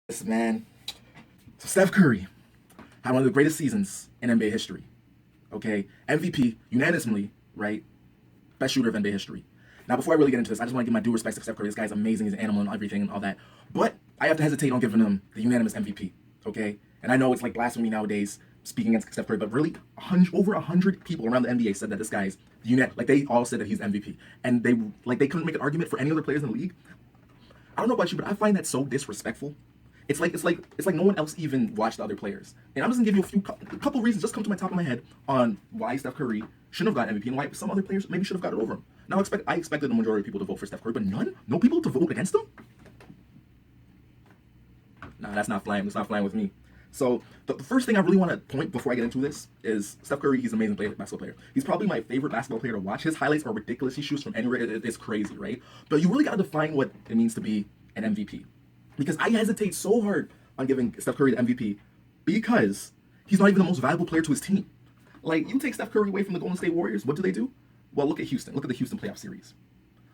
Yes, man. So Steph Curry had one of the greatest seasons in NBA history. Okay, MVP unanimously, right? Best shooter of NBA history. Now, before I really get into this, I just want to give my due respects to Steph Curry. This guy's amazing. He's an animal and everything and all that. But I have to hesitate on giving him the unanimous MVP. Okay, and I know it's like blasphemy nowadays speaking against Steph Curry, but really, over 100 people around the NBA said that this guy's like they all said that he's MVP, and they couldn't make an argument for any other players in the league. I don't know about you, but I find that so disrespectful. It's like no one else even watched the other players. And I'm just gonna give you a couple reasons just come to my top of my head on why Steph Curry shouldn't have got MVP and why some other players maybe should have got it over him. Now I expected the majority of people to vote for Steph Curry, but no people to vote against him. Nah, that's not flying. It's not flying with me. So the first thing I really want to point before I get into this is Steph Curry. He's an amazing basketball player. He's probably my favorite basketball player to watch. His highlights are ridiculous. He shoots from anywhere. It's crazy, right? But you really got to define what it means to be an MVP. Because I hesitate so hard on giving Steph Curry the MVP because he's not even the most valuable player to his team. Like, you take Steph Curry away from the Golden State Warriors, what do? Well, look at Houston. Look at the Houston playoff series.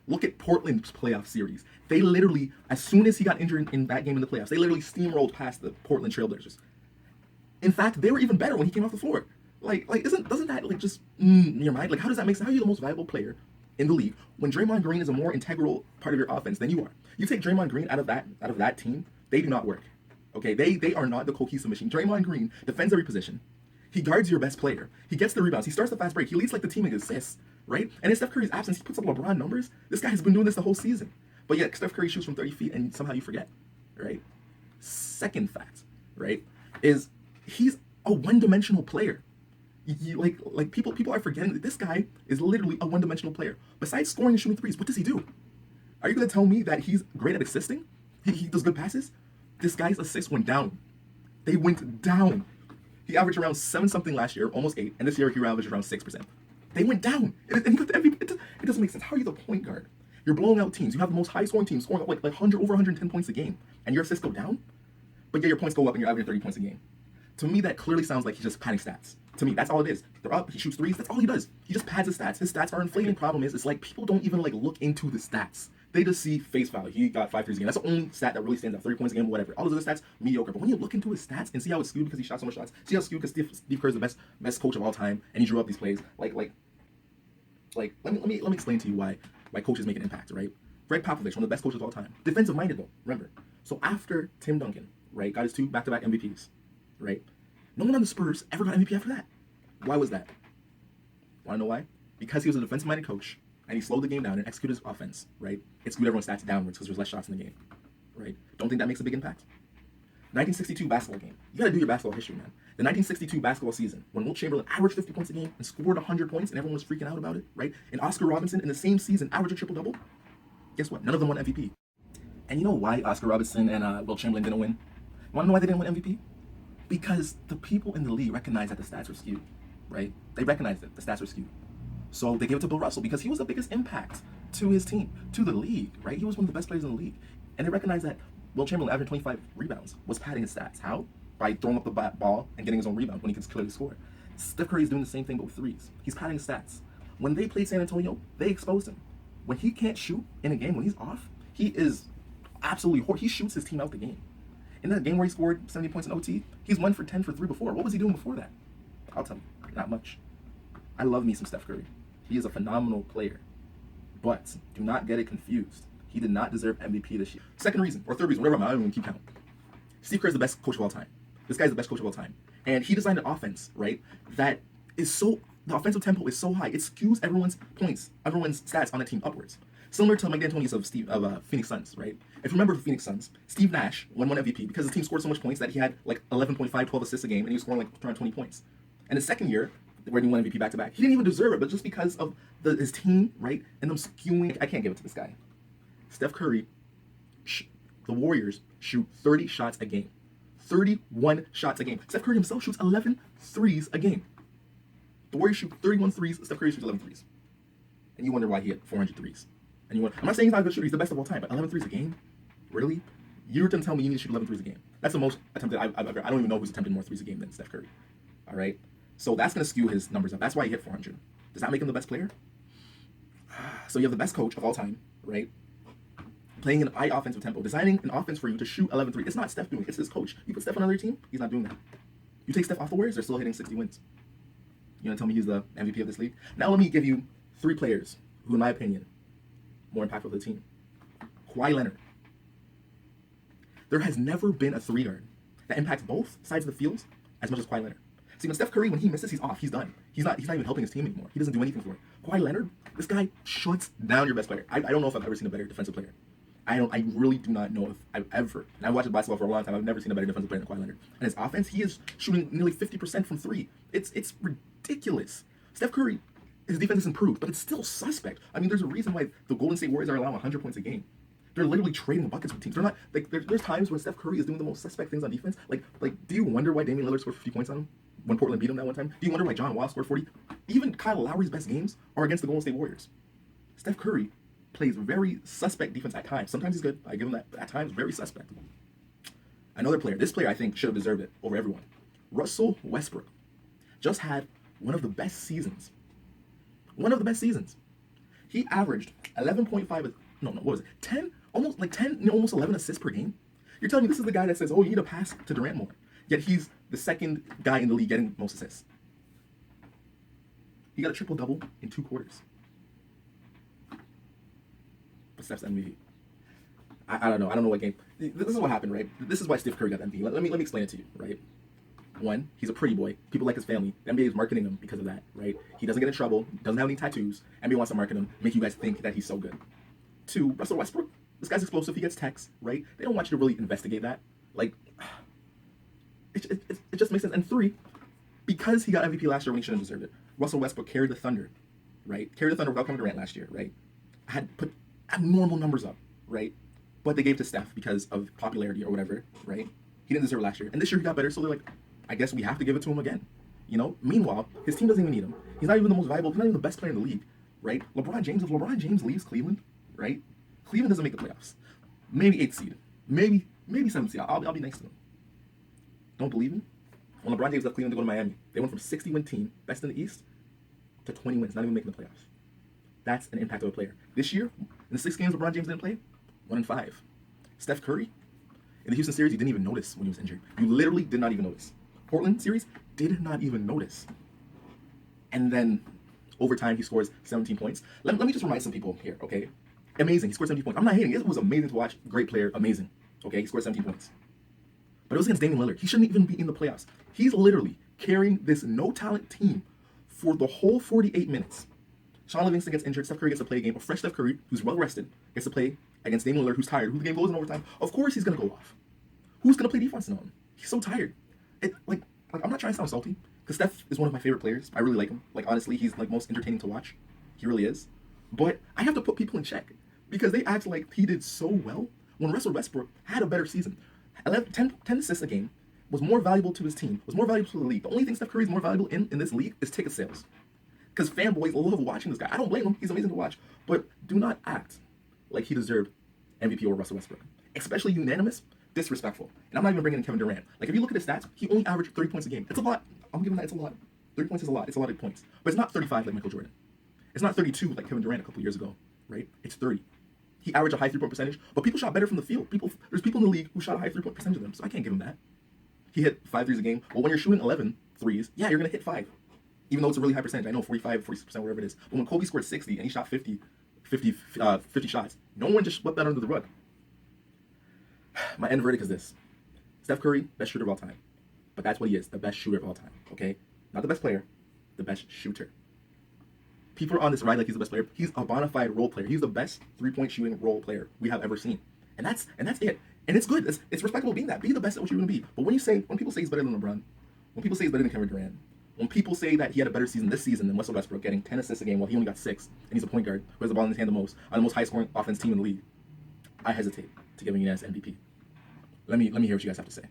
Look at Portland's playoff series. They literally, as soon as he got injured in that game in the playoffs, they literally steamrolled past the Portland Trailblazers. In fact, they were even better when he came off the floor. Doesn't that like just in your mind? Like, how does that make sense? How are you the most valuable player in the league when Draymond Green is a more integral part of your offense than you are? You take Draymond Green out of that team, they do not work. Okay, they are not the cohesive machine. Draymond Green defends every position. He guards your best player. He gets the rebounds. He starts the fast break. He leads like the team in assists, right? And in Steph Curry's absence, he puts up LeBron numbers. This guy has been doing this the whole season. But yet Steph Curry shoots from 30 feet and somehow you forget, right? Second fact, right, is he's a one-dimensional player. People are forgetting that this guy is literally a one-dimensional player. Besides scoring and shooting threes, what does he do? Are you going to tell me that he's great at assisting? He does good passes? This guy's assists went down. They went down. He averaged around 7-something last year, almost 8, and this year he averaged around 6%. They went down. And he got the MVP. It doesn't make sense. How are you the point guard? You're blowing out teams. You have the most high-scoring teams, scoring like 100, over 110 points a game, and your assists go down? But yeah, your points go up and you're averaging 30 points a game. To me, that clearly sounds like he's just padding stats. To me, that's all it is. They're up, he shoots threes, that's all he does. He just pads his stats. His stats are inflating. Problem is, it's like people don't even like look into the stats. They just see face value. He got 5 threes a game. That's the only stat that really stands out. 30 points a game, whatever. All those other stats, mediocre. But when you look into his stats and see how it's skewed because he shot so much shots, see how it's skewed because Steve Kerr is the best coach of all time, and he drew up these plays. Let me explain to you why coaches make an impact, right? Greg Popovich, one of the best coaches of all time, defensive minded though. Remember, so after Tim Duncan, right, got his 2 back-to-back MVPs, right? No one on the Spurs ever got MVP after that. Why was that? Want to know why? Because he was a defensive-minded coach, and he slowed the game down and executed his offense, right? It skewed everyone's stats downwards because there's less shots in the game, right? Don't think that makes a big impact? 1962 basketball game. You got to do your basketball history, man. The 1962 basketball season, when Wilt Chamberlain averaged 50 points a game and scored 100 points, and everyone was freaking out about it, right? And Oscar Robinson in the same season averaged a triple-double. Guess what? None of them won MVP. And you know why Oscar Robinson and Wilt Chamberlain didn't win? You want to know why they didn't win MVP? Because the people in the league recognized that the stats were skewed, right? They recognized that the stats were skewed. So they gave it to Bill Russell because he was the biggest impact to his team, to the league, right? He was one of the best players in the league. And they recognized that Wilt Chamberlain averaging 25 rebounds was padding his stats. How? By throwing up the ball and getting his own rebound when he can clearly score. Steph Curry is doing the same thing but with threes. He's padding his stats. When they played San Antonio, they exposed him. When he can't shoot in a game, when he's off, he is absolutely horrible. He shoots his team out the game. In that game where he scored 70 points in OT, he's 1 for 10 for 3 before. What was he doing before that? I'll tell you, not much. I love me some Steph Curry. He is a phenomenal player. But do not get it confused. He did not deserve MVP this year. Second reason, or third reason, whatever, I don't even keep count. Steve Kerr is the best coach of all time. This guy's the best coach of all time. And he designed an offense, right, that is so, the offensive tempo is so high, it skews everyone's points, everyone's stats on the team upwards. Similar to Mike D'Antoni's of Phoenix Suns, right? If you remember the Phoenix Suns, Steve Nash won MVP because his team scored so much points that he had like 11.5, 12 assists a game, and he was scoring like around 20 points. And his second year, where he won MVP back-to-back, he didn't even deserve it, but just because of his team, right, and them skewing, I can't give it to this guy. Steph Curry, the Warriors shoot 30 shots a game. 31 shots a game. Steph Curry himself shoots 11 threes a game. The Warriors shoot 31 threes, Steph Curry shoots 11 threes. And you wonder why he had 400 threes. And I'm not saying he's not a good shooter, he's the best of all time, but 11 threes a game? Really? You're going to tell me you need to shoot 11 threes a game. That's the most attempted I've ever. I don't even know who's attempted more threes a game than Steph Curry. All right? So that's going to skew his numbers up. That's why he hit 400. Does that make him the best player? So you have the best coach of all time, right? playing an high offensive tempo, designing an offense for you to shoot 11 threes. It's not Steph doing it. It's his coach. You put Steph on another team, he's not doing that. You take Steph off the Warriors, they're still hitting 60 wins. You want to tell me he's the MVP of this league? Now let me give you 3 players who, in my opinion, more impactful to the team. Kawhi Leonard. There has never been a 3-guard that impacts both sides of the field as much as Kawhi Leonard. See, when Steph Curry, when he misses, he's off. He's done. He's not even helping his team anymore. He doesn't do anything for it. Kawhi Leonard, this guy shuts down your best player. I don't know if I've ever seen a better defensive player. I really do not know if I've ever, and I've watched basketball for a long time, I've never seen a better defensive player than Kawhi Leonard. And his offense, he is shooting nearly 50% from 3. It's ridiculous. Steph Curry, his defense has improved, but it's still suspect. I mean, there's a reason why the Golden State Warriors are allowing 100 points a game. They're literally trading buckets with teams. They're not like there's times when Steph Curry is doing the most suspect things on defense. Like, do you wonder why Damian Lillard scored 50 points on him when Portland beat him that one time? Do you wonder why John Wall scored 40? Even Kyle Lowry's best games are against the Golden State Warriors. Steph Curry plays very suspect defense at times. Sometimes he's good. I give him that. But at times, very suspect. Another player. This player, I think, should have deserved it over everyone. Russell Westbrook just had one of the best seasons. One of the best seasons. He averaged 11.5. No, what was it? 10, almost 11 assists per game. You're telling me this is the guy that says, "Oh, you need to pass to Durant more." Yet he's the second guy in the league getting most assists. He got a triple-double in 2 quarters. But Steph's MVP. I don't know. I don't know what game. This is what happened, right? This is why Steph Curry got MVP. Let me explain it to you, right? 1, he's a pretty boy. People like his family. The NBA is marketing him because of that, right? He doesn't get in trouble. Doesn't have any tattoos. NBA wants to market him, make you guys think that he's so good. 2, Russell Westbrook. This guy's explosive. He gets texts, right? They don't want you to really investigate that. Like, it just makes sense. And 3, because he got MVP last year when he shouldn't have deserved it, Russell Westbrook carried the Thunder, right? Carried the Thunder without Kevin Durant last year, right? Had put abnormal numbers up, right? But they gave to Steph because of popularity or whatever, right? He didn't deserve it last year. And this year he got better, so they're like, I guess we have to give it to him again. You know? Meanwhile, his team doesn't even need him. He's not even the most valuable, he's not even the best player in the league, right? if LeBron James leaves Cleveland, right? Cleveland doesn't make the playoffs. Maybe 8th seed. Maybe 7th seed. I'll be next to him. Don't believe me? When LeBron James left Cleveland to go to Miami, they went from 60-win team, best in the East, to 20 wins, not even making the playoffs. That's an impact of a player. This year, in the 6 games LeBron James didn't play, 1-5. Steph Curry, in the Houston series, you didn't even notice when he was injured. You literally did not even notice. Portland series, did not even notice. And then, over time, he scores 17 points. Let me just remind some people here, okay? Amazing, he scored 17 points. I'm not hating, it was amazing to watch. Great player, amazing. Okay, he scored 17 points. But it was against Damian Lillard. He shouldn't even be in the playoffs. He's literally carrying this no-talent team for the whole 48 minutes. Sean Livingston gets injured. Steph Curry gets to play a game. A fresh Steph Curry, who's well-rested, gets to play against Damian Lillard, who's tired, who the game goes in overtime. Of course he's going to go off. Who's going to play defense on him? He's so tired. Like I'm not trying to sound salty, because Steph is one of my favorite players. I really like him. Like, honestly, he's like most entertaining to watch. He really is. But I have to put people in check, because they act like he did so well when Russell Westbrook had a better season. 10 assists a game, was more valuable to his team, was more valuable to the league. The only thing Steph Curry is more valuable in this league is ticket sales. Because fanboys love watching this guy. I don't blame him. He's amazing to watch. But do not act like he deserved MVP over Russell Westbrook. Especially unanimous, disrespectful. And I'm not even bringing in Kevin Durant. Like, if you look at his stats, he only averaged 30 points a game. It's a lot. I'm giving that, it's a lot. 30 points is a lot. It's a lot of points. But it's not 35 like Michael Jordan. It's not 32 like Kevin Durant a couple years ago, right? It's 30. He averaged a high 3-point percentage, but people shot better from the field. There's people in the league who shot a high 3-point percentage of them, so I can't give him that. He hit 5 threes a game. Well, when you're shooting 11 threes, yeah, you're going to hit 5. Even though it's a really high percentage. I know 45, 46%, whatever it is. But when Kobe scored 60 and he shot 50 shots, no one just swept that under the rug. My end verdict is this. Steph Curry, best shooter of all time. But that's what he is, the best shooter of all time, okay? Not the best player, the best shooter. People are on this ride like he's the best player. He's a bona fide role player. He's the best 3-point shooting role player we have ever seen. And that's it. And it's good. It's respectable being that. Be the best at what you're going to be. But when people say he's better than LeBron, when people say he's better than Kevin Durant, when people say that he had a better season this season than Russell Westbrook, getting 10 assists a game while he only got 6, and he's a point guard who has the ball in his hand the most, on the most high-scoring offense team in the league, I hesitate to give him unanimous MVP. Let me hear what you guys have to say.